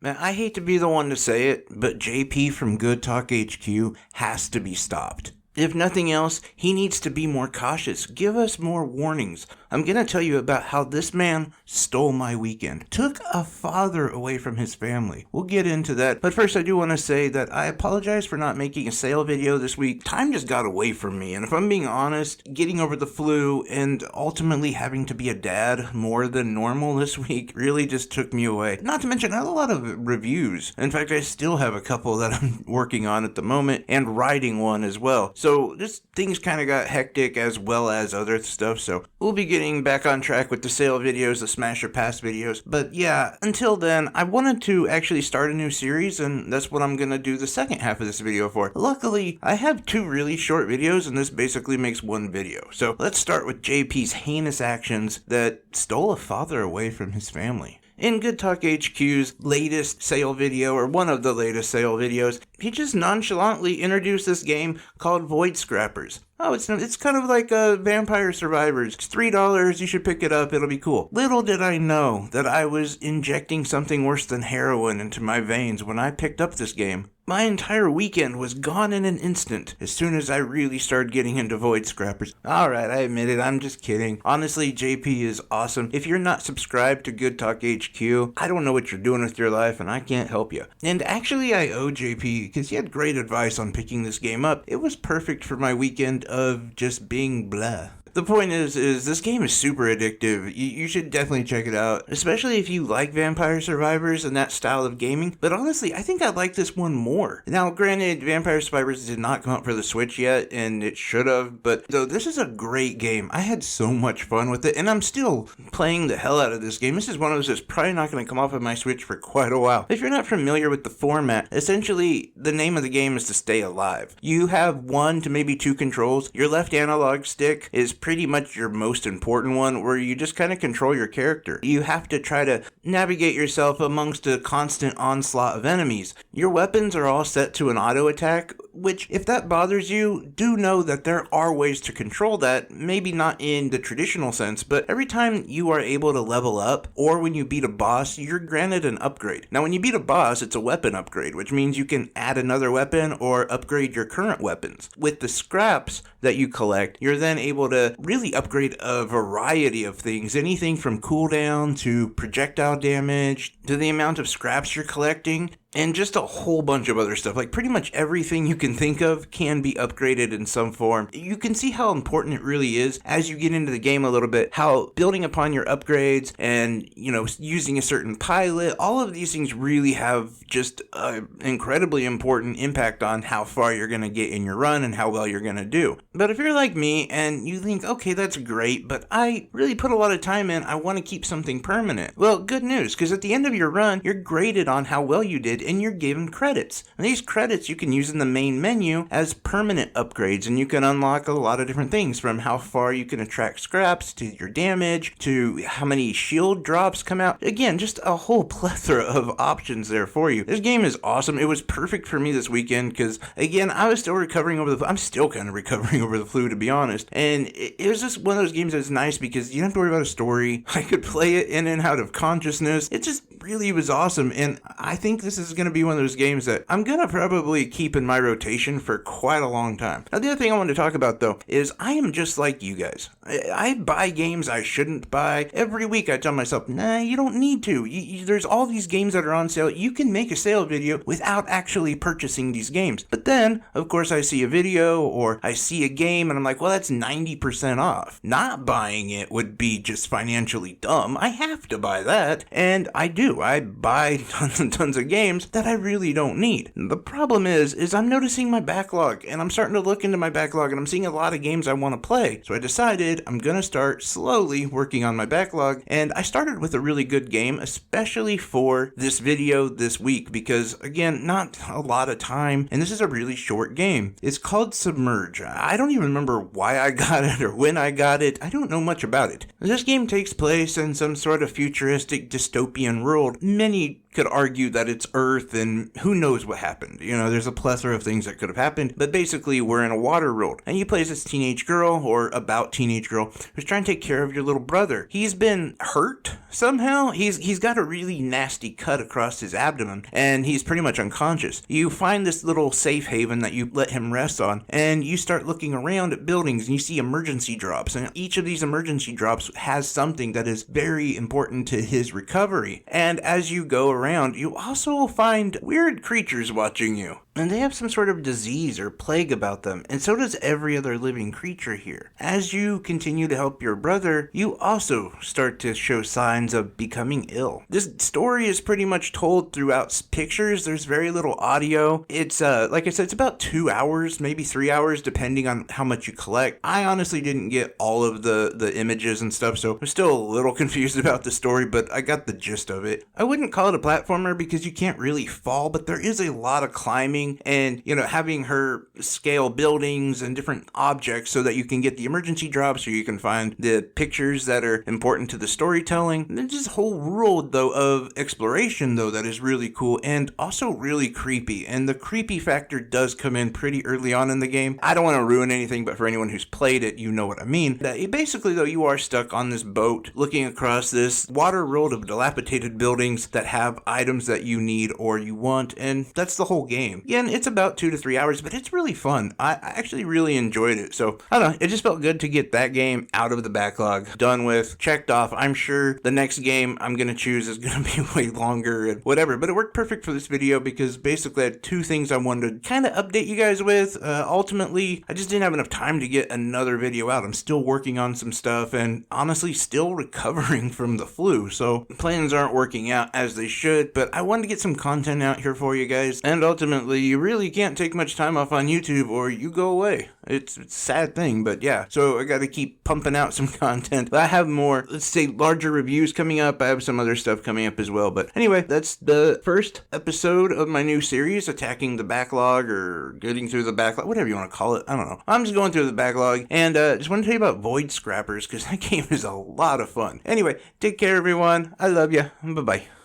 Man, I hate to be the one to say it, but JP from GoodTalkHQ has to be stopped. If nothing else, he needs to be more cautious. Give us more warnings. I'm going to tell you about how this man stole my weekend. Took a father away from his family. We'll get into that. But first, I do want to say that I apologize for not making a sale video this week. Time just got away from me. And if I'm being honest, getting over the flu and ultimately having to be a dad more than normal this week really just took me away. Not to mention, I had a lot of reviews. In fact, I still have a couple that I'm working on at the moment and writing one as well. So just things kind of got hectic as well as other stuff. So we'll be getting back on track with the sale videos, the smash or pass videos. But yeah, until then, I wanted to actually start a new series, and that's what I'm going to do the second half of this video for. Luckily, I have 2 really short videos, and this basically makes one video. So let's start with JP's heinous actions that stole a father away from his family. In GoodTalkHQ's latest sale video, or one of the latest sale videos, he just nonchalantly introduced this game called Void Scrappers. Oh, it's kind of like Vampire Survivors. It's $3, you should pick it up, it'll be cool. Little did I know that I was injecting something worse than heroin into my veins when I picked up this game. My entire weekend was gone in an instant as soon as I really started getting into Void Scrappers. Alright, I admit it, I'm just kidding. Honestly, JP is awesome. If you're not subscribed to GoodTalkHQ, I don't know what you're doing with your life and I can't help you. And actually, I owe JP because he had great advice on picking this game up. It was perfect for my weekend of just being blah. The point is this game is super addictive. You should definitely check it out, especially if you like Vampire Survivors and that style of gaming. But honestly, I think I like this one more. Now, granted, Vampire Survivors did not come out for the Switch yet, and it should have, but though this is a great game. I had so much fun with it, and I'm still playing the hell out of this game. This is one of those that's probably not going to come off of my Switch for quite a while. If you're not familiar with the format, essentially, the name of the game is to stay alive. You have 1 to maybe 2 controls. Your left analog stick is pretty much your most important one, where you just kind of control your character. You have to try to navigate yourself amongst a constant onslaught of enemies. Your weapons are all set to an auto attack, which if that bothers you, do know that there are ways to control that, maybe not in the traditional sense, but every time you are able to level up, or when you beat a boss, you're granted an upgrade. Now when you beat a boss, it's a weapon upgrade, which means you can add another weapon or upgrade your current weapons. With the scraps that you collect, you're then able to really upgrade a variety of things, anything from cooldown to projectile damage to the amount of scraps you're collecting, and just a whole bunch of other stuff. Like pretty much everything you can think of can be upgraded in some form. You can see how important it really is as you get into the game a little bit, how building upon your upgrades and, using a certain pilot, all of these things really have just an incredibly important impact on how far you're going to get in your run and how well you're going to do. But if you're like me and you think, okay, that's great, but I really put a lot of time in, I want to keep something permanent. Well, good news, because at the end of your run, you're graded on how well you did and you're given credits. And these credits you can use in the main menu as permanent upgrades, and you can unlock a lot of different things, from how far you can attract scraps to your damage to how many shield drops come out. Again, just a whole plethora of options there for you. This game is awesome. It was perfect for me this weekend because, again, I was still recovering over the flu. I'm still kind of recovering over the flu, to be honest. And it was just one of those games that's nice because you don't have to worry about a story. I could play it in and out of consciousness. It just really was awesome. And I think this is going to be one of those games that I'm going to probably keep in my rotation for quite a long time. Now, the other thing I want to talk about, though, is I am just like you guys. I buy games I shouldn't buy. Every week I tell myself, nah, you don't need to. There's all these games that are on sale. You can make a sale video without actually purchasing these games. But then, of course, I see a video or I see a game and I'm like, well, that's 90% off. Not buying it would be just financially dumb. I have to buy that. And I do. I buy tons and tons of games that I really don't need. The problem is I'm noticing my backlog, and I'm starting to look into my backlog, and I'm seeing a lot of games I want to play. So I decided I'm going to start slowly working on my backlog, and I started with a really good game, especially for this video this week, because, again, not a lot of time, and this is a really short game. It's called Submerged. I don't even remember why I got it or when I got it. I don't know much about it. This game takes place in some sort of futuristic dystopian world many could argue that it's Earth and who knows what happened. You know, there's a plethora of things that could have happened, but basically we're in a water world, and you play as this teenage girl, or about teenage girl, who's trying to take care of your little brother. He's been hurt somehow. He's got a really nasty cut across his abdomen, and he's pretty much unconscious. You find this little safe haven that you let him rest on, and you start looking around at buildings, and you see emergency drops, and each of these emergency drops has something that is very important to his recovery. And as you go around, you also find weird creatures watching you. And they have some sort of disease or plague about them, and so does every other living creature here. As you continue to help your brother, you also start to show signs of becoming ill. This story is pretty much told throughout pictures. There's very little audio. It's, like I said, it's about 2 hours, maybe 3 hours, depending on how much you collect. I honestly didn't get all of the images and stuff, so I'm still a little confused about the story, but I got the gist of it. I wouldn't call it a platformer because you can't really fall, but there is a lot of climbing and, you know, having her scale buildings and different objects so that you can get the emergency drops, or you can find the pictures that are important to the storytelling. And there's this whole world, though, of exploration, though, that is really cool and also really creepy. And the creepy factor does come in pretty early on in the game. I don't want to ruin anything, but for anyone who's played it, you know what I mean. Basically, though, you are stuck on this boat looking across this water world of dilapidated buildings that have items that you need or you want, and that's the whole game. Again, it's about 2 to 3 hours, but it's really fun. I actually really enjoyed it. So, I don't know, it just felt good to get that game out of the backlog, done with, checked off. I'm sure the next game I'm going to choose is going to be way longer and whatever, but it worked perfect for this video because basically I had 2 things I wanted to kind of update you guys with. Ultimately, I just didn't have enough time to get another video out. I'm still working on some stuff and honestly still recovering from the flu, so plans aren't working out as they should, but I wanted to get some content out here for you guys, and ultimately you really can't take much time off on YouTube or you go away. It's a sad thing, but yeah. So I got to keep pumping out some content. I have more, let's say, larger reviews coming up. I have some other stuff coming up as well. But anyway, that's the first episode of my new series, Attacking the Backlog, or Getting Through the Backlog, whatever you want to call it. I don't know. I'm just going through the backlog, and just want to tell you about Void Scrappers, because that game is a lot of fun. Anyway, take care, everyone. I love you. Bye-bye.